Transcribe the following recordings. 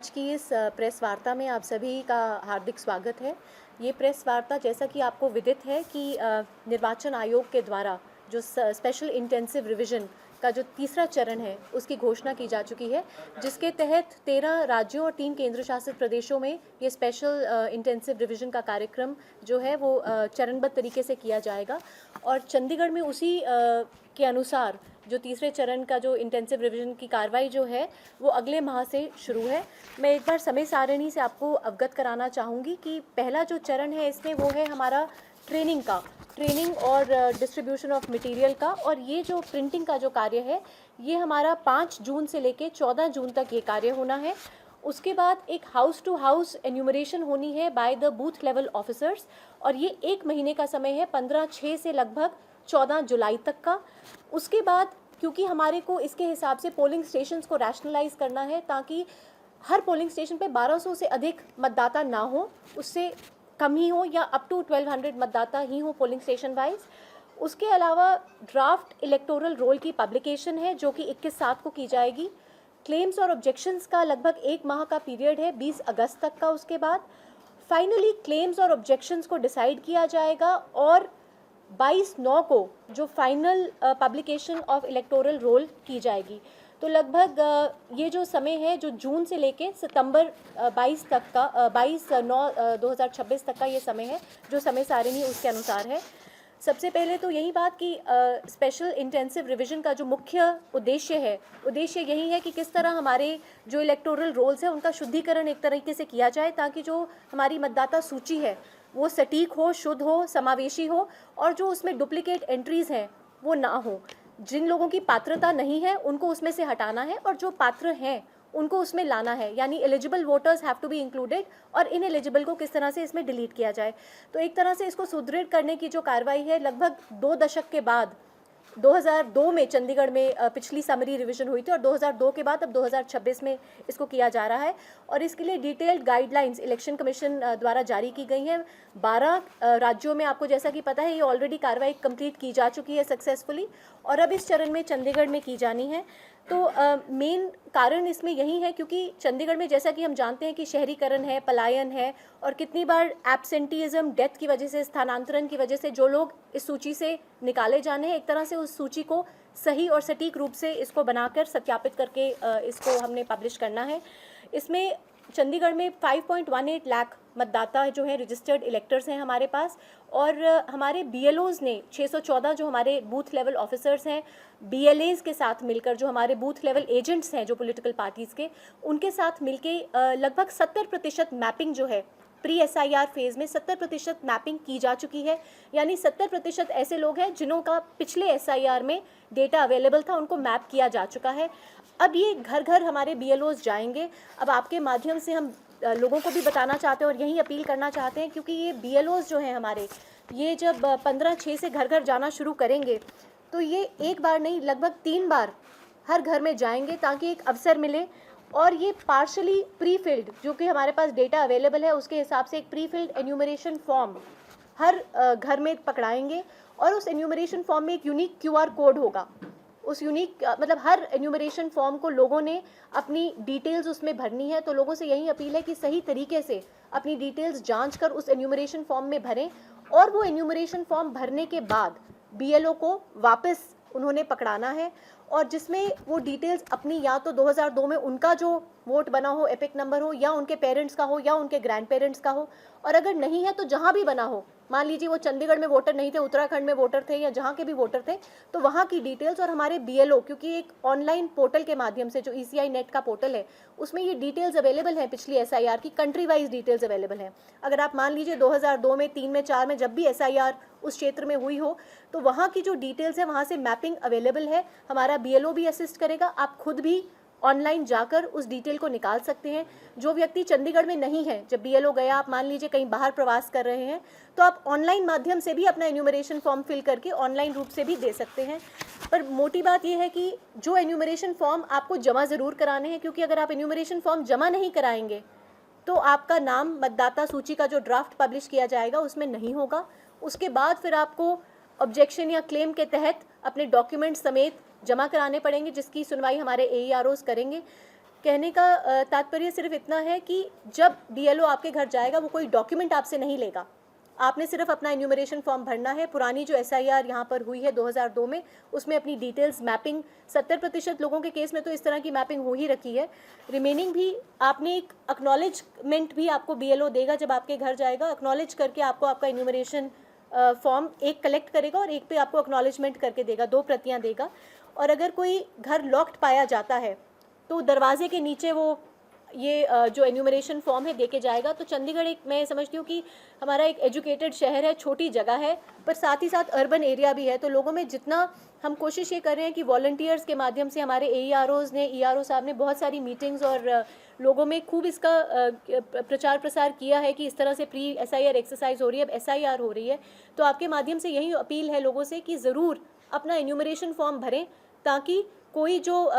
आज की इस प्रेस वार्ता में आप सभी का हार्दिक स्वागत है। ये प्रेस वार्ता, जैसा कि आपको विदित है कि निर्वाचन आयोग के द्वारा जो स्पेशल इंटेंसिव रिवीजन का जो तीसरा चरण है उसकी घोषणा की जा चुकी है, जिसके तहत 13 राज्यों और 3 केंद्र शासित प्रदेशों में ये स्पेशल इंटेंसिव रिवीजन का कार्यक्रम जो है वो चरणबद्ध तरीके से किया जाएगा। और चंडीगढ़ में उसी के अनुसार जो तीसरे चरण का जो इंटेंसिव रिवीजन की कार्रवाई जो है वो अगले माह से शुरू है। मैं एक बार समय सारणी से आपको अवगत कराना चाहूँगी कि पहला जो चरण है इसमें वो है हमारा ट्रेनिंग और डिस्ट्रीब्यूशन ऑफ मटेरियल का। और ये जो प्रिंटिंग का जो कार्य है ये हमारा 5 जून से लेके 14 जून तक ये कार्य होना है। उसके बाद एक हाउस टू हाउस एन्यूमरेशन होनी है by the booth level officers, और ये 1 महीने का समय है, 15/6 से लगभग 14 जुलाई तक का। उसके बाद क्योंकि हमारे को इसके हिसाब से पोलिंग स्टेशंस को रैशनलाइज करना है ताकि हर पोलिंग स्टेशन पे 1200 से अधिक मतदाता ना हो, उससे कम ही हो या अप टू 1200 मतदाता ही हो पोलिंग स्टेशन वाइज। उसके अलावा ड्राफ्ट इलेक्टोरल रोल की पब्लिकेशन है जो कि 21/7 को की जाएगी। क्लेम्स और ऑब्जेक्शंस का लगभग 1 माह का पीरियड है, 20 अगस्त तक का। उसके बाद फाइनली क्लेम्स और ऑब्जेक्शंस को डिसाइड किया जाएगा और 22/9 को जो final publication of electoral roll की जाएगी। तो लगभग ये जो समय है जो जून से लेके सितंबर 22 तक का 22/9/2026 तक का ये समय है, जो समय सारिणी उसके अनुसार है। सबसे पहले तो यही बात कि स्पेशल इंटेंसिव रिवीजन का जो मुख्य उद्देश्य यही है कि किस तरह हमारे जो इलेक्टोरल रोल्स हैं उनका शुद्धिकरण एक तरीके से किया जाए ताकि जो हमारी मतदाता सूची है वो सटीक हो, शुद्ध हो, समावेशी हो, और जो उसमें डुप्लीकेट एंट्रीज हैं वो ना हो। जिन लोगों की पात्रता नहीं है उनको उसमें से हटाना है और जो पात्र हैं उनको उसमें लाना है, यानी eligible voters have to be included, और इन एलिजिबल को किस तरह से इसमें डिलीट किया जाए। तो एक तरह से इसको सुदृढ़ करने की जो कार्रवाई है, लगभग 2 दशक के बाद 2002 में चंडीगढ़ में पिछली समरी रिवीजन हुई थी और 2002 के बाद अब 2026 में इसको किया जा रहा है। और इसके लिए डिटेल्ड गाइडलाइंस इलेक्शन कमीशन द्वारा जारी की गई हैं। 12 राज्यों में आपको जैसा कि पता है ये ऑलरेडी कार्रवाई कंप्लीट की जा चुकी है सक्सेसफुली, और अब इस चरण में चंडीगढ़ में की जानी है। तो मेन कारण इसमें यही है क्योंकि चंडीगढ़ में जैसा कि हम जानते हैं कि शहरीकरण है, पलायन है, और कितनी बार एब्सेंटीज़म, डेथ की वजह से, स्थानांतरण की वजह से जो लोग इस सूची से निकाले जाने हैं, एक तरह से उस सूची को सही और सटीक रूप से इसको बनाकर सत्यापित करके इसको हमने पब्लिश करना है। इसमें चंडीगढ़ में 5.18 लाख मतदाता जो हैं रजिस्टर्ड इलेक्टर्स हैं हमारे पास, और हमारे BLOs ने 614 जो हमारे बूथ लेवल ऑफिसर्स हैं, BLAs के साथ मिलकर जो हमारे बूथ लेवल एजेंट्स हैं जो पॉलिटिकल पार्टीज़ के, उनके साथ मिलके लगभग 70% मैपिंग जो है प्री SIR फेज़ में 70% मैपिंग की जा चुकी है। यानी 70% ऐसे लोग हैं जिन्हों का पिछले SIR में डेटा अवेलेबल था, उनको मैप किया जा चुका है। अब ये घर घर हमारे BLOs जाएंगे। अब आपके माध्यम से हम लोगों को भी बताना चाहते हैं और यही अपील करना चाहते हैं, क्योंकि ये BLOs जो हैं हमारे, ये जब 15/6 से घर घर जाना शुरू करेंगे तो ये एक बार नहीं, लगभग 3 बार हर घर में जाएंगे ताकि एक अवसर मिले। और ये पार्शली प्री फिल्ड जो कि हमारे पास डेटा अवेलेबल है उसके हिसाब से एक प्री फिल्ड एन्यूमरेशन फॉर्म हर घर में पकड़ाएंगे, और उस एन्यूमरेशन फॉर्म में एक यूनिक QR कोड होगा। उस यूनिक मतलब हर एन्यूमरेशन फॉर्म को लोगों ने अपनी डिटेल्स उसमें भरनी है। तो लोगों से यही अपील है कि सही तरीके से अपनी डिटेल्स जांच कर उस एन्यूमरेशन फॉर्म में भरें, और वो एन्यूमरेशन फॉर्म भरने के बाद BLO को वापस उन्होंने पकड़ाना है, और जिसमें वो डिटेल्स अपनी, या तो 2002 में उनका जो वोट बना हो, एपिक नंबर हो, या उनके पेरेंट्स का हो, या उनके ग्रैंड पेरेंट्स का हो, और अगर नहीं है तो जहाँ भी बना हो, मान लीजिए वो चंडीगढ़ में वोटर नहीं थे, उत्तराखंड में वोटर थे, या जहाँ के भी वोटर थे, तो वहाँ की डिटेल्स। और हमारे BLO, क्योंकि एक ऑनलाइन पोर्टल के माध्यम से जो ECI नेट का पोर्टल है उसमें ये डिटेल्स अवेलेबल है, पिछली SIR की कंट्री वाइज डिटेल्स अवेलेबल हैं। अगर आप मान लीजिए 2002 में, 3 में, 4 में जब भी SIR उस क्षेत्र में हुई हो तो वहाँ की जो डिटेल्स है वहाँ से मैपिंग अवेलेबल है। हमारा BLO भी असिस्ट करेगा, आप खुद भी ऑनलाइन जाकर उस डिटेल को निकाल सकते हैं। जो व्यक्ति चंडीगढ़ में नहीं है, जब BLO गया, आप मान लीजिए कहीं बाहर प्रवास कर रहे हैं, तो आप ऑनलाइन माध्यम से भी अपना एन्यूमरेशन फॉर्म फिल करके ऑनलाइन रूप से भी दे सकते हैं। पर मोटी बात यह है कि जो एन्यूमरेशन फॉर्म आपको जमा ज़रूर कराने हैं, क्योंकि अगर आप एन्यूमरेशन फॉर्म जमा नहीं कराएंगे तो आपका नाम मतदाता सूची का जो ड्राफ्ट पब्लिश किया जाएगा उसमें नहीं होगा। उसके बाद फिर आपको ऑब्जेक्शन या क्लेम के तहत अपने डॉक्यूमेंट समेत जमा कराने पड़ेंगे, जिसकी सुनवाई हमारे AEROs करेंगे। कहने का तात्पर्य सिर्फ इतना है कि जब बीएलओ आपके घर जाएगा वो कोई डॉक्यूमेंट आपसे नहीं लेगा, आपने सिर्फ अपना एन्यूमरेशन फॉर्म भरना है। पुरानी जो एसआईआर यहाँ पर हुई है 2002 में, उसमें अपनी डिटेल्स मैपिंग 70% लोगों के केस में तो इस तरह की मैपिंग हो ही रखी है। रिमेनिंग भी आपने एक एक्नॉलेजमेंट भी आपको बीएलओ देगा जब आपके घर जाएगा, एक्नॉलेज करके आपको आपका एन्यूमरेशन फॉर्म एक कलेक्ट करेगा और एक पे आपको एक्नॉलेजमेंट करके देगा, 2 प्रतियाँ देगा। और अगर कोई घर लॉक्ड पाया जाता है तो दरवाजे के नीचे वो ये जो एन्यूमरेशन फॉर्म है देके जाएगा। तो चंडीगढ़ एक, मैं समझती हूँ कि हमारा एक एजुकेटेड शहर है, छोटी जगह है, पर साथ ही साथ अर्बन एरिया भी है। तो लोगों में जितना हम कोशिश ये कर रहे हैं कि वॉलंटियर्स के माध्यम से हमारे AEROs ने, ERO साहब ने बहुत सारी मीटिंग्स और लोगों में खूब इसका प्रचार प्रसार किया है कि इस तरह से प्री SIR एक्सरसाइज हो रही है, अब SIR हो रही है। तो आपके माध्यम से यही अपील है लोगों से कि ज़रूर अपना एन्यूमरेशन फॉर्म भरें, ताकि कोई जो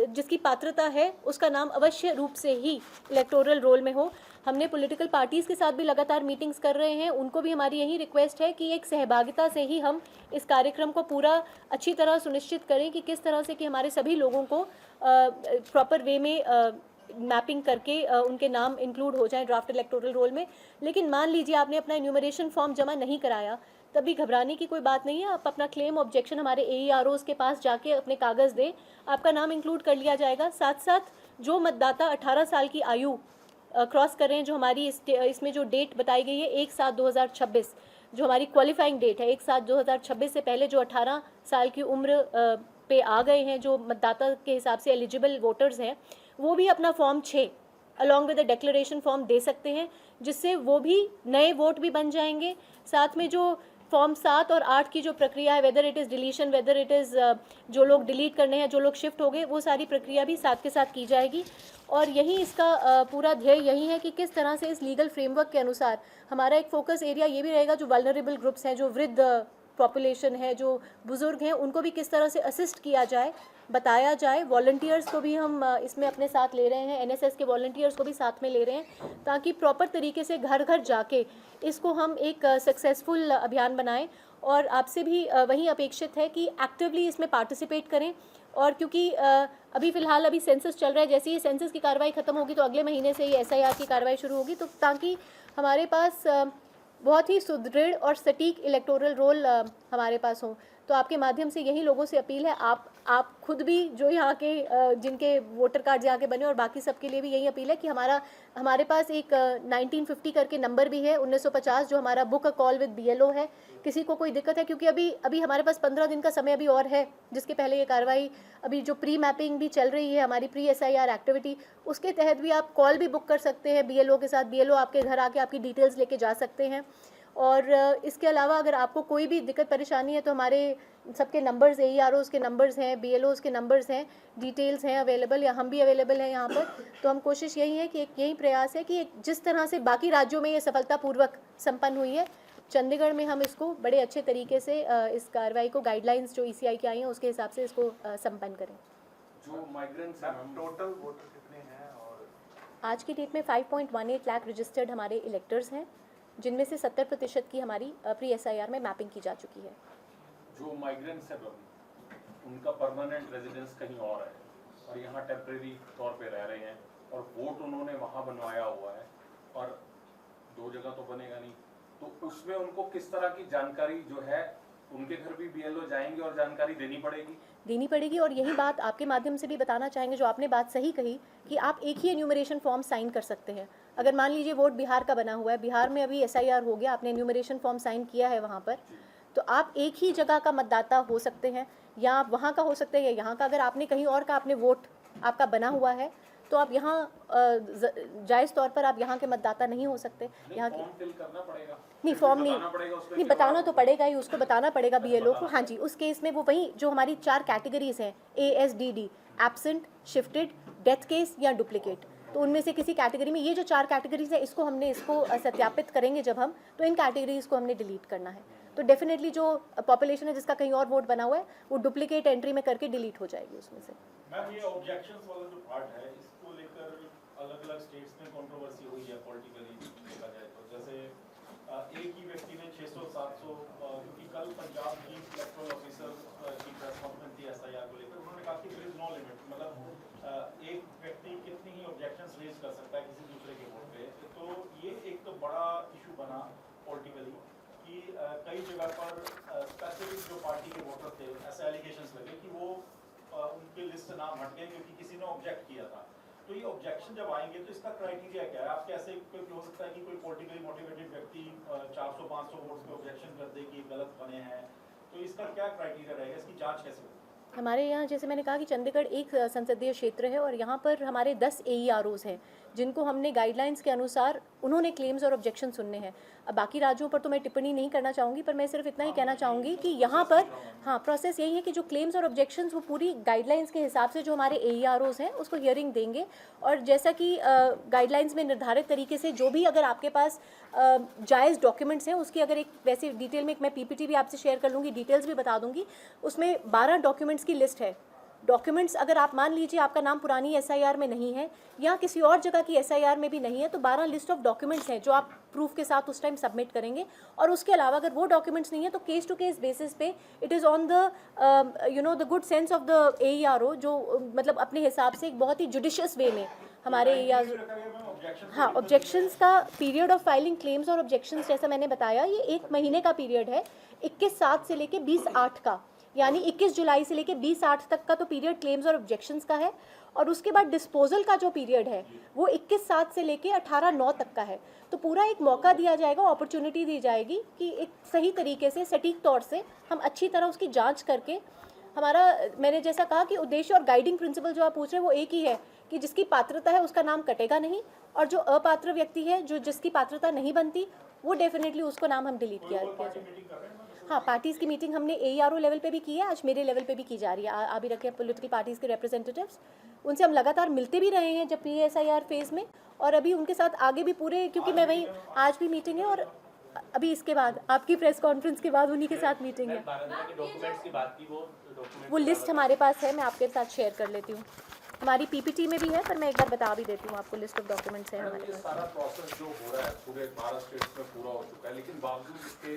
जिसकी पात्रता है उसका नाम अवश्य रूप से ही इलेक्टोरल रोल में हो। हमने पॉलिटिकल पार्टीज़ के साथ भी लगातार मीटिंग्स कर रहे हैं, उनको भी हमारी यही रिक्वेस्ट है कि एक सहभागिता से ही हम इस कार्यक्रम को पूरा अच्छी तरह सुनिश्चित करें कि किस तरह से कि हमारे सभी लोगों को प्रॉपर वे में मैपिंग करके उनके नाम इंक्लूड हो जाएं ड्राफ्ट इलेक्टोरल रोल में। लेकिन मान लीजिए आपने अपना एन्यूमरेशन फॉर्म जमा नहीं कराया, तभी घबराने की कोई बात नहीं है। आप अपना क्लेम ऑब्जेक्शन हमारे AEROs के पास जाके अपने कागज़ दें, आपका नाम इंक्लूड कर लिया जाएगा। साथ साथ जो मतदाता 18 साल की आयु क्रॉस कर रहे हैं, जो हमारी इसमें जो डेट बताई गई है 1/7/2026, जो हमारी क्वालिफाइंग डेट है 1/7/2026 से पहले जो 18 साल की उम्र पे आ गए हैं, जो मतदाता के हिसाब से एलिजिबल वोटर्स हैं, वो भी अपना form 6 along with the declaration form दे सकते हैं, जिससे वो भी नए वोट भी बन जाएंगे। साथ में जो फॉर्म 7 और 8 की जो प्रक्रिया है, whether it is deletion, whether it is जो लोग डिलीट करने हैं, जो लोग शिफ्ट हो गए, वो सारी प्रक्रिया भी साथ के साथ की जाएगी। और यही इसका पूरा ध्येय यही है कि किस तरह से इस लीगल फ्रेमवर्क के अनुसार हमारा एक फोकस एरिया ये भी रहेगा, जो वल्नरेबल ग्रुप्स हैं, जो वृद्ध पॉपुलेशन है, जो बुज़ुर्ग हैं, उनको भी किस तरह से असिस्ट किया जाए, बताया जाए। वॉलंटियर्स को भी हम इसमें अपने साथ ले रहे हैं, NSS के वॉलंटियर्स को भी साथ में ले रहे हैं, ताकि प्रॉपर तरीके से घर घर जाके इसको हम एक सक्सेसफुल अभियान बनाएं। और आपसे भी वही अपेक्षित है कि एक्टिवली इसमें पार्टिसिपेट करें। और क्योंकि अभी फ़िलहाल अभी सेंसस चल रहा है, जैसे ही सेंसस की कार्रवाई ख़त्म होगी तो अगले महीने से ही SIR की कार्रवाई शुरू होगी, तो ताकि हमारे पास बहुत ही सुदृढ़ और सटीक इलेक्टोरल रोल हमारे पास हो। तो आपके माध्यम से यही लोगों से अपील है, आप खुद भी जो यहाँ के जिनके वोटर कार्ड यहाँ के बने, और बाकी सबके लिए भी यही अपील है कि हमारे पास एक 1950 करके नंबर भी है, 1950, जो हमारा book a call with BLO है। किसी को कोई दिक्कत है, क्योंकि अभी हमारे पास 15 दिन का समय अभी और है, जिसके पहले ये कार्रवाई, अभी जो प्री मैपिंग भी चल रही है हमारी प्री SIR एक्टिविटी, उसके तहत भी आप कॉल भी बुक कर सकते हैं BLO के साथ। BLO आपके घर आके आपकी डिटेल्स लेके जा सकते हैं। और इसके अलावा अगर आपको कोई भी दिक्कत परेशानी है तो हमारे सबके नंबर्स, AEROs के नंबर्स हैं, BLOs के नंबर्स हैं, डिटेल्स हैं अवेलेबल, या हम भी अवेलेबल हैं यहाँ पर। तो हम कोशिश यही है कि एक यही प्रयास है कि जिस तरह से बाकी राज्यों में ये सफलतापूर्वक संपन्न हुई है, चंडीगढ़ में हम इसको बड़े अच्छे तरीके से इस कार्रवाई को, गाइडलाइंस जो ECI की आई हैं उसके हिसाब से इसको संपन्न करें। जो माइग्रेंट्स हैं, टोटल वोटर कितने हैं? और आज की डेट में 5.18 लाख रजिस्टर्ड हमारे इलेक्टर्स हैं, जिनमें से 70% की हमारी प्री SIR में मैपिंग की जा चुकी है। जो माइग्रेंट्स हैं उनका परमानेंट रेजिडेंस कहीं और है और यहाँ टेम्परेरी तौर पे रह रहे हैं, और वोट उन्होंने वहाँ बनवाया हुआ है, और 2 जगह तो बनेगा नहीं, तो उसमें उनको किस तरह की जानकारी जो है, उनके घर भी BLO जाएंगे और जानकारी देनी पड़ेगी। और यही बात आपके माध्यम से भी बताना चाहेंगे, जो आपने बात सही कही कि आप एक ही एन्यूमरेशन फॉर्म साइन कर सकते हैं। अगर मान लीजिए वोट बिहार का बना हुआ है, बिहार में अभी SIR हो गया, आपने एन्यूमरेशन फॉर्म साइन किया है वहाँ पर, तो आप एक ही जगह का मतदाता हो सकते हैं, या आप वहाँ का हो सकते हैं या यहाँ का। अगर आपने कहीं और का आपने वोट आपका बना हुआ है, तो आप यहाँ जायज़ तौर पर आप यहाँ के मतदाता नहीं हो सकते। यहाँ की फिल करना पड़ेगा? नहीं, फॉर्म नहीं बताना तो पड़ेगा ही, उसको बताना पड़ेगा BLO को। हाँ जी, उस केस में वो वही जो हमारी 4 कैटेगरीज हैं, ASDD, absent, shifted, death case या डुप्लीकेट, तो उनमें से किसी कैटेगरी में, ये जो 4 कैटेगरीज है, इसको सत्यापित करेंगे जब हम, तो इन कैटेगरीज को हमने डिलीट करना है। तो डेफिनेटली जो पॉपुलेशन है जिसका कहीं और वोट बना हुआ है, वो डुप्लीकेट एंट्री में करके डिलीट हो जाएगी उसमें से। मैम, ये ऑब्जेक्शंस वाला जो पार्ट है, इसको लेकर अलग-अलग स्टेट्स में कंट्रोवर्सी हुई है पॉलिटिकली देखा जाए तो। जैसे एक ही व्यक्ति ने 600-700, क्योंकि कल पंजाब की इलेक्टोरल ऑफिसर की प्रेस कॉन्फ्रेंस थी SIR को लेकर, उन्होंने कहा कि देयर इज नो लिमिट, मतलब एक व्यक्ति कितनी ही ऑब्जेक्शंस रेज कर सकता है किसी दूसरे के वोट पे, तो ये एक तो बड़ा इशू बना पॉलिटिकली कि कई जगह पर स्पेसिफिक जो पार्टी के वोटर थे ऐसे एलिगेशंस लगे कि वो उनके लिस्ट नाम हट गए क्योंकि किसी ने ऑब्जेक्ट किया था। तो ये ऑब्जेक्शन जब आएंगे तो इसका क्राइटेरिया क्या है? आप कैसे क्योंकि हो सकता है कि कोई पॉलिटिकली मोटिवेटेड व्यक्ति 400-500 वोट्स पे ऑब्जेक्शन कर दे कि गलत बने हैं, तो इसका क्या क्राइटेरिया रहेगा, इसकी जांच कैसे होगी? हमारे यहाँ जैसे मैंने कहा कि चंडीगढ़ एक संसदीय क्षेत्र है और यहाँ पर हमारे 10 AEROs हैं जिनको हमने गाइडलाइंस के अनुसार उन्होंने क्लेम्स और ऑब्जेक्शन सुनने हैं। अब बाकी राज्यों पर तो मैं टिप्पणी नहीं करना चाहूँगी, पर मैं सिर्फ इतना ही कहना चाहूँगी कि यहाँ पर हाँ प्रोसेस यही है कि जो क्लेम्स और ऑब्जेक्शंस वो पूरी गाइडलाइंस के हिसाब से जो हमारे AEROs हैं उसको हियरिंग देंगे। और जैसा कि गाइडलाइंस में निर्धारित तरीके से जो भी अगर आपके पास जायज़ डॉक्यूमेंट्स हैं उसकी अगर एक वैसे डिटेल में एक मैं PPT भी आपसे शेयर कर लूँगी, डिटेल्स भी बता दूँगी। उसमें 12 डॉक्यूमेंट्स की लिस्ट है। डॉक्यूमेंट्स अगर आप मान लीजिए आपका नाम पुरानी SIR में नहीं है या किसी और जगह की SIR में भी नहीं है, तो 12 लिस्ट ऑफ डॉक्यूमेंट्स हैं जो आप प्रूफ के साथ उस टाइम सबमिट करेंगे। और उसके अलावा अगर वो डॉक्यूमेंट्स नहीं है तो केस टू केस बेसिस पे it is on the the good sense of the AERO जो मतलब अपने हिसाब से एक बहुत ही जुडिशियस वे में हमारे हाँ ऑब्जेक्शंस का पीरियड ऑफ फाइलिंग क्लेम्स और ऑब्जेक्शंस जैसा मैंने बताया ये 1 महीने का पीरियड है। 21/7 से लेके 20/8 का, यानी 21 जुलाई से लेके 20/8 तक का तो पीरियड क्लेम्स और ऑब्जेक्शंस का है। और उसके बाद डिस्पोजल का जो पीरियड है वो 21/7 से लेके 18/9 तक का है। तो पूरा एक मौका दिया जाएगा, अपॉर्चुनिटी दी जाएगी कि एक सही तरीके से सटीक तौर से हम अच्छी तरह उसकी जांच करके हमारा मैंने जैसा कहा कि उद्देश्य और गाइडिंग प्रिंसिपल जो आप पूछ रहे हैं वो एक ही है कि जिसकी पात्रता है उसका नाम कटेगा नहीं, और जो अपात्र व्यक्ति है जो जिसकी पात्रता नहीं बनती वो डेफिनेटली उसको नाम हम डिलीट किया जाए। हाँ पार्टीज़ की मीटिंग हमने AERO लेवल पे भी की है, आज मेरे लेवल पे भी की जा रही है। आ भी रखे हैं पॉलिटिकल पार्टीज़ के रिप्रेजेंटेटिव्स, उनसे हम लगातार मिलते भी रहे हैं जब PSIR फेज़ में, और अभी उनके साथ आगे भी पूरे क्योंकि मैं वहीं आज भी मीटिंग है और अभी इसके बाद आपकी प्रेस कॉन्फ्रेंस के बाद उन्हीं के साथ मीटिंग है। वो लिस्ट हमारे पास है, मैं आपके साथ शेयर कर लेती हूँ, हमारी PPT में भी है, पर मैं एक बार बता भी देती हूँ आपको लिस्ट ऑफ डॉक्यूमेंट्स है हमारे ये पास। सारा प्रोसेस जो हो रहा है पूरे 12 स्टेट्स में पूरा हो चुका है, लेकिन बावजूद इसके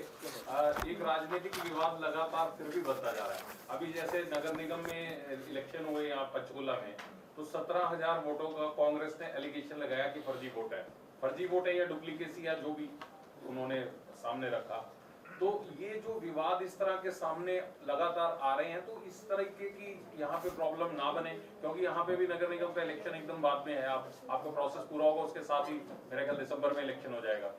एक राजनीतिक विवाद लगातार फिर भी बढ़ता जा रहा है। अभी जैसे नगर निगम में इलेक्शन हुए यहाँ पंचकुला में, तो 17,000 वोटों का कांग्रेस ने एलिगेशन लगाया कि फर्जी वोट है या डुप्लीकेसी या जो भी उन्होंने सामने रखा। तो ये जो विवाद इस तरह के सामने लगातार आ रहे हैं, तो इस तरीके की यहाँ पे प्रॉब्लम ना बने, क्योंकि यहाँ पे भी नगर निगम का इलेक्शन एकदम बाद में है। आपका प्रोसेस पूरा होगा उसके साथ ही मेरे ख्याल दिसंबर में इलेक्शन हो जाएगा।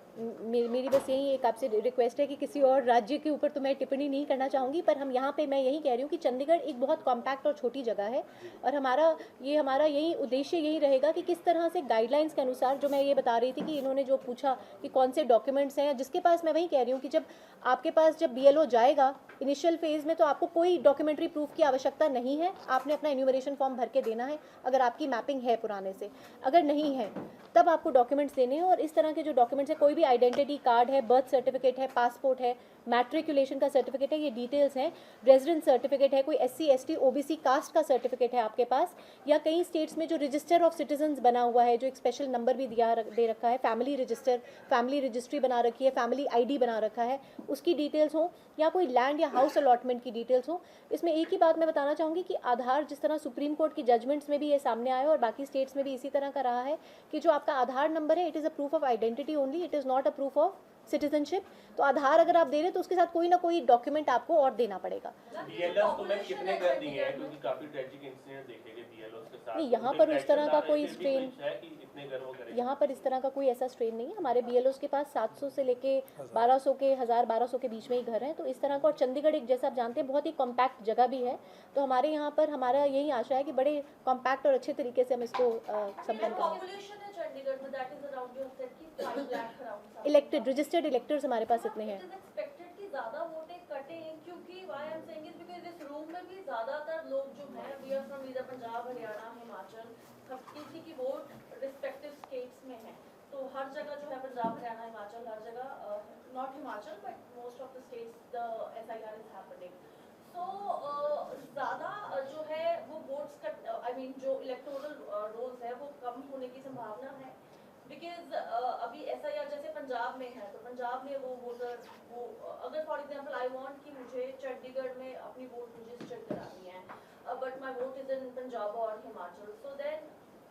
मेरी बस यही एक आपसे रिक्वेस्ट है कि किसी और राज्य के ऊपर तो मैं टिप्पणी नहीं करना चाहूँगी, पर हम यहाँ पे मैं यही कह रही हूँ कि चंडीगढ़ एक बहुत कॉम्पैक्ट और छोटी जगह है, और हमारा यही उद्देश्य यही रहेगा कि किस तरह से गाइडलाइंस के अनुसार जो मैं ये बता रही थी कि इन्होंने जो पूछा कि कौन से डॉक्यूमेंट्स हैं जिसके पास, मैं वही कह रही हूँ कि जब आपके पास जब BLO जाएगा इनिशियल फेज़ में तो आपको कोई डॉक्यूमेंट्री प्रूफ की आवश्यकता नहीं है, आपने अपना इन्यूमरेशन फॉर्म भर के देना है अगर आपकी मैपिंग है पुराने से, अगर नहीं है तब आपको डॉक्यूमेंट्स देने हैं। और इस तरह के जो डॉक्यूमेंट्स है, कोई भी आइडेंटिटी कार्ड है, बर्थ सर्टिफिकेट है, पासपोर्ट है, मैट्रिकुलेशन का सर्टिफिकेट है, ये डिटेल्स हैं, रेजिडेंट सर्टिफिकेट है, कोई SC ST OBC कास्ट का सर्टिफिकेट है आपके पास, या कई स्टेट्स में जो रजिस्टर ऑफ सिटीजन्स बना हुआ है जो एक स्पेशल नंबर भी दे रखा है, फैमिली रजिस्ट्री बना रखी है, फैमिली ID बना रखा है, उसकी डिटेल्स हो, या कोई लैंड या हाउस अलॉटमेंट की डिटेल्स हो। इसमें एक ही बात मैं बताना चाहूँगी कि आधार, जिस तरह सुप्रीम कोर्ट की जजमेंट्स में भी ये सामने आया और बाकी स्टेट्स में भी इसी तरह का रहा है कि जो आपका आधार नंबर है it is a proof of identity only, it is not a proof of citizenship. तो आधार अगर आप दे रहे तो उसके साथ कोई ना कोई डॉक्यूमेंट आपको और देना पड़ेगा। BLOs तो मैं कितने कर दिए हैं, क्योंकि काफी ट्रेजिक इंसिडेंट देखे गए BLOs के साथ। नहीं, यहाँ पर उस तरह का कोई स्ट्रेन, है कि इतने कर वो करें। यहाँ पर इस तरह का कोई ऐसा स्ट्रेन नहीं है। हमारे BLOs के पास 700 से लेके 1200 के 1000-1200 के बीच में ही घर हैं, तो इस तरह का। और चंडीगढ़ एक जैसा आप जानते हैं बहुत ही कॉम्पैक्ट जगह भी है, तो हमारे यहाँ पर हमारा यही आशा है कि बड़े कॉम्पैक्ट और अच्छे तरीके से हम इसको संपन्न करेंगे। इलेक्टेड रजिस्टर्ड इलेक्टर्स हमारे पास इतने हैं। ज्यादा वोटें कटे क्योंकि why I am saying is because इस रूम में भी ज्यादातर लोग जो हैं we are from either Punjab, Haryana, Himachal, किसी की वोट रिस्पेक्टिव स्टेट्स में है। तो हर जगह जो है पंजाब, हरियाणा, हिमाचल, हर जगह not Himachal but most of the states the SIR is happening. So ज्यादा जो है वो वोट्स का आई मीन जो इलेक्टोरल रोल्स है वो कम होने की संभावना है। बिकॉज अभी ऐसा या जैसे पंजाब में है तो पंजाब में वो वोटर वो अगर फॉर एग्जांपल आई वांट कि मुझे चंडीगढ़ में अपनी वोट रजिस्टर करानी है but my vote is in Punjab और हिमाचल सो देन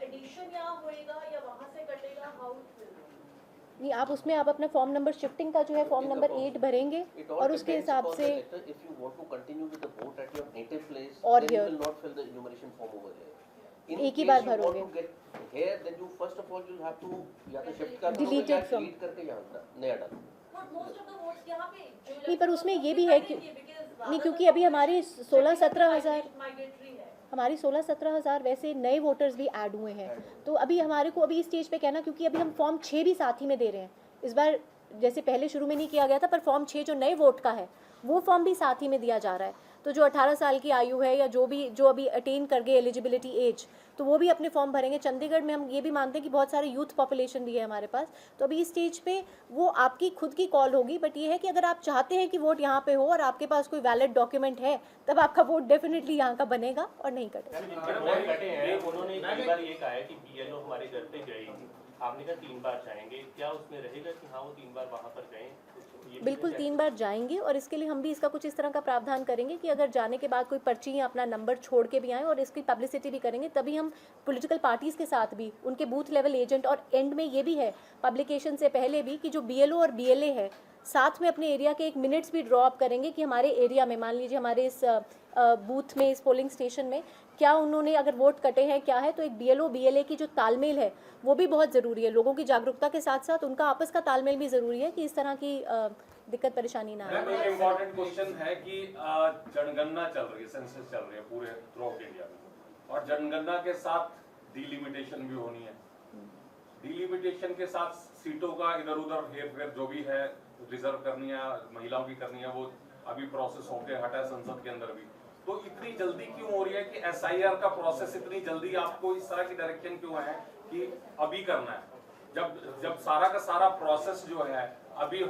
एडिशन यहाँ होएगा या वहाँ से कटेगा हाउ इट विल नहीं, आप उसमें आप अपना फॉर्म नंबर शिफ्टिंग का जो है फॉर्म नंबर 8 भरेंगे और उसके हिसाब से if you want to continue with the vote at your native place Or then here. you will not fill the enumeration form over here. In एक ही case bar you want भरोगे। to get here then you first of all you'll have to या तो shift कर Delete it from- delete करके यहाँ नया डालो। But most of the votes यहाँ पे जो नहीं, पर उसमें ये भी है कि नहीं, क्योंकि अभी हमारी 16-17 हज़ार माइग्रेटरी है हमारी 16-17 हज़ार वैसे नए वोटर्स भी ऐड हुए हैं। तो अभी हमारे को अभी इस स्टेज पे कहना, क्योंकि अभी हम फॉर्म 6 भी साथ ही में दे रहे हैं इस बार, जैसे पहले शुरू में नहीं किया गया था, पर फॉर्म 6 जो नए वोट का है वो फॉर्म भी साथ ही में दिया जा रहा है। तो जो 18 साल की आयु है या जो अभी अटेन कर गए एलिजिबिलिटी एज, तो वो भी अपने फॉर्म भरेंगे। चंडीगढ़ में हम ये भी मानते हैं कि बहुत सारे यूथ पॉपुलेशन भी है हमारे पास, तो अभी इस स्टेज पे वो आपकी खुद की कॉल होगी। बट ये है कि अगर आप चाहते हैं कि वोट यहाँ पे हो और आपके पास कोई वैलिड डॉक्यूमेंट है, तब आपका वोट डेफिनेटली यहाँ का बनेगा और नहीं कटेगा। जो वोट कटे हैं उन्होंने कई बार ये कहा है कि बीएलओ हमारे घर पे गए, आपने कहा 3 बार जाएंगे, क्या उसमें रहेगा कि हाँ वो 3 बार वहाँ पर गए? बिल्कुल 3 बार जाएंगे, और इसके लिए हम भी इसका कुछ इस तरह का प्रावधान करेंगे कि अगर जाने के बाद कोई पर्ची या अपना नंबर छोड़ के भी आए और इसकी पब्लिसिटी भी करेंगे, तभी हम पॉलिटिकल पार्टीज़ के साथ भी उनके बूथ लेवल एजेंट, और एंड में ये भी है पब्लिकेशन से पहले भी कि जो बीएलओ और बीएलए है साथ में अपने एरिया के एक मिनट्स भी ड्रॉ अप करेंगे कि हमारे एरिया में, मान लीजिए हमारे इस बूथ में, इस पोलिंग स्टेशन में क्या उन्होंने अगर वोट कटे हैं क्या है। तो एक बीएलओ बीएलए की जो तालमेल है वो भी बहुत ज़रूरी है। लोगों की जागरूकता के साथ साथ उनका आपस का तालमेल भी ज़रूरी है कि इस तरह की दिक्कत परेशानी ना आए। एक इम्पोर्टेंट क्वेश्चन है कि जनगणना चल रही है, सेंसस चल रही है पूरे थ्रू आउट इंडिया में, और जनगणना के साथ डिलिमिटेशन भी होनी है। डिलिमिटेशन के साथ सीटों का इधर उधर हेर फेर जो भी है, रिजर्व करनी है, महिलाओं की करनी है, वो अभी प्रोसेस होके हटा है संसद के अंदर भी। तो इतनी जल्दी क्यों हो रही है कि एसआईआर का प्रोसेस इतनी जल्दी आपको इस तरह की डायरेक्शन क्यों है कि अभी करना है, जब सारा का सारा प्रोसेस जो है अभी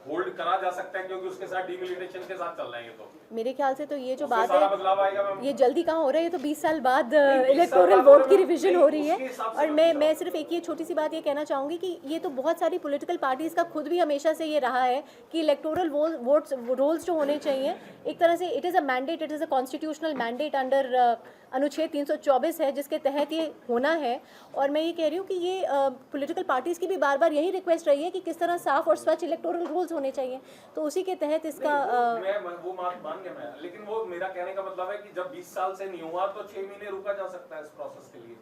होल्ड करा जा सकता है, क्योंकि उसके साथ डिमिलिटेशन के साथ चल रहे हैं। ये तो मेरे ख्याल से तो ये जो उससे बात सारा है बदलाव आएगा मैम। ये जल्दी कहाँ हो रहा है, ये तो 20 साल बाद 20 इलेक्टोरल साल वोट बाद की में रिवीजन नहीं, हो रही है। उसके हिसाब से और नहीं मैं सिर्फ एक ये छोटी सी बात ये कहना चाहूँगी कि ये तो बहुत सारी पॉलिटिकल पार्टीज़ का खुद भी हमेशा से ये रहा है कि इलेक्टोरल वोट्स रोल्स जो होने चाहिए, एक तरह से it is a mandate, it is a constitutional mandate under अनुच्छेद 324 है जिसके तहत ये होना है। और मैं ये कह रही हूँ कि ये पॉलिटिकल पार्टीज़ की भी बार बार यही रिक्वेस्ट रही है कि किस तरह साफ और स्वच्छ इलेक्टोरल रूल्स होने चाहिए, तो उसी के तहत इसका मैं वो मान गया मैं, लेकिन वो मेरा कहने का मतलब है कि जब 20 साल से नहीं हुआ तो 6 महीने रुका जा सकता है इस प्रोसेस के लिए।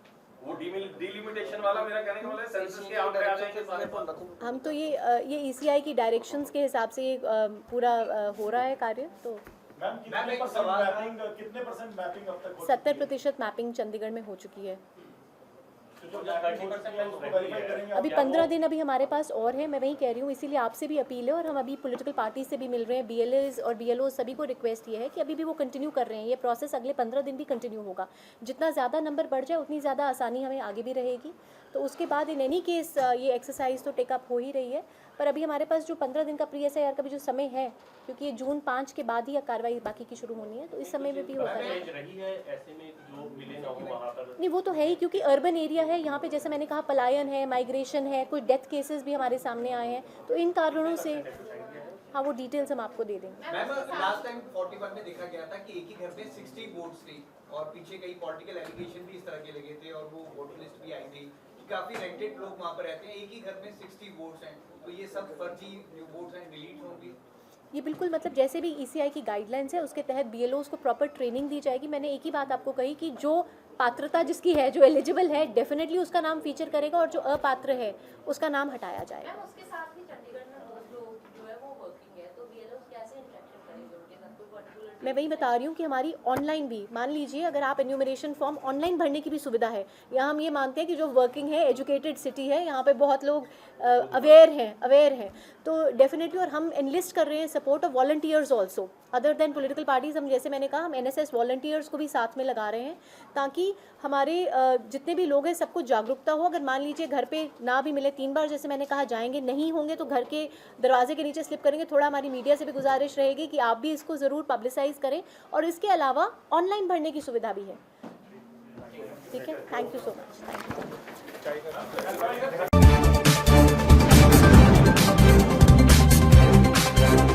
वो डिलिमिटेशन वाला मेरा कहने का मतलब है सेंसस के आंकड़े आ जाएंगे सारे पर। हम तो ये ईसीआई की डायरेक्शंस के हिसाब से ये पूरा हो रहा है कार्य। तो मैम कितने परसेंट मैपिंग अब तक हो चुकी है? 70% मैपिंग चंडीगढ़ में हो चुकी है। तो जो मैपिंग उसको वेरीफाई करेंगे अभी 15 दिन अभी हमारे पास और है, मैं वही कह रही हूँ, इसीलिए आपसे भी अपील है। और हम अभी पॉलिटिकल पार्टी से भी मिल रहे हैं, बीएलएस और बीएलओ सभी को रिक्वेस्ट ये है कि अभी भी वो कंटिन्यू कर रहे हैं, ये प्रोसेस अगले 15 दिन भी कंटिन्यू होगा। जितना ज़्यादा नंबर बढ़ जाए उतनी ज़्यादा आसानी हमें आगे भी रहेगी। तो उसके बाद इन एनी केस ये एक्सरसाइज तो टेकअप हो ही रही है, पर अभी हमारे पास जो 15 दिन का प्री एसआईआर का भी जो समय है, क्योंकि ये जून 5 के बाद ही कार्रवाई बाकी की शुरू होनी है, तो इस समय में भी होता है। रही है ऐसे में जो मिले ना हो वहाँ पर नहीं, वो तो है ही, क्योंकि अर्बन एरिया है यहाँ पे, जैसे मैंने कहा पलायन है, माइग्रेशन है, कुछ डेथ केसेस भी हमारे सामने आए हैं, तो इन कारणों से हाँ वो डिटेल्स हम आपको दे देंगे। मैम लास्ट टाइम 41 में देखा गया था कि एक ही घर में 60 वोट्स थी और पीछे कई पॉलिटिकल एलिगेशन भी इस तरह के लगे थे और वो वोटर लिस्ट भी आई थी कि काफी रेंटेड लोग वहाँ पर रहते हैं, एक ही घर में 60 वोट्स हैं, तो ये सब फर्जी जो वोट्स हैं डिलीट होंगे। ये बिल्कुल मतलब जैसे भी ईसीआई की गाइडलाइंस है उसके तहत बीएलओ को प्रॉपर ट्रेनिंग दी जाएगी। मैंने एक ही बात आपको कही कि जो पात्रता जिसकी है, जो एलिजिबल है, डेफिनेटली उसका नाम फीचर करेगा और जो अपात्र है उसका नाम हटाया जाएगा। मैम उसके साथ ही चंडीगढ़ में बहुत लोग जो है वो वर्किंग है, तो बीएलओ कैसे इंटरेक्शन करेंगे उनके साथ, कोई पर्टिकुलर? मैं वही बता रही हूँ कि हमारी ऑनलाइन भी, मान लीजिए अगर आप एन्यूमरेशन फॉर्म ऑनलाइन भरने की भी सुविधा है। यहाँ हम ये मानते हैं कि जो वर्किंग है, एजुकेटेड सिटी है, यहाँ पे बहुत लोग अवेयर हैं, तो डेफिनेटली। और हम एनलिस्ट कर रहे हैं support of volunteers also other than political parties. हम जैसे मैंने कहा, हम एनएसएस वॉलंटियर्स को भी साथ में लगा रहे हैं ताकि हमारे जितने भी लोग हैं सबको जागरूकता हो। अगर मान लीजिए घर पे ना भी मिले, 3 बार जैसे मैंने कहा जाएंगे, नहीं होंगे तो घर के दरवाजे के नीचे स्लिप करेंगे। थोड़ा हमारी मीडिया से भी गुजारिश रहेगी कि आप भी इसको ज़रूर पब्लिसाइज करें, और इसके अलावा ऑनलाइन भरने की सुविधा भी है। ठीक है, thank you so much. Thank you. है।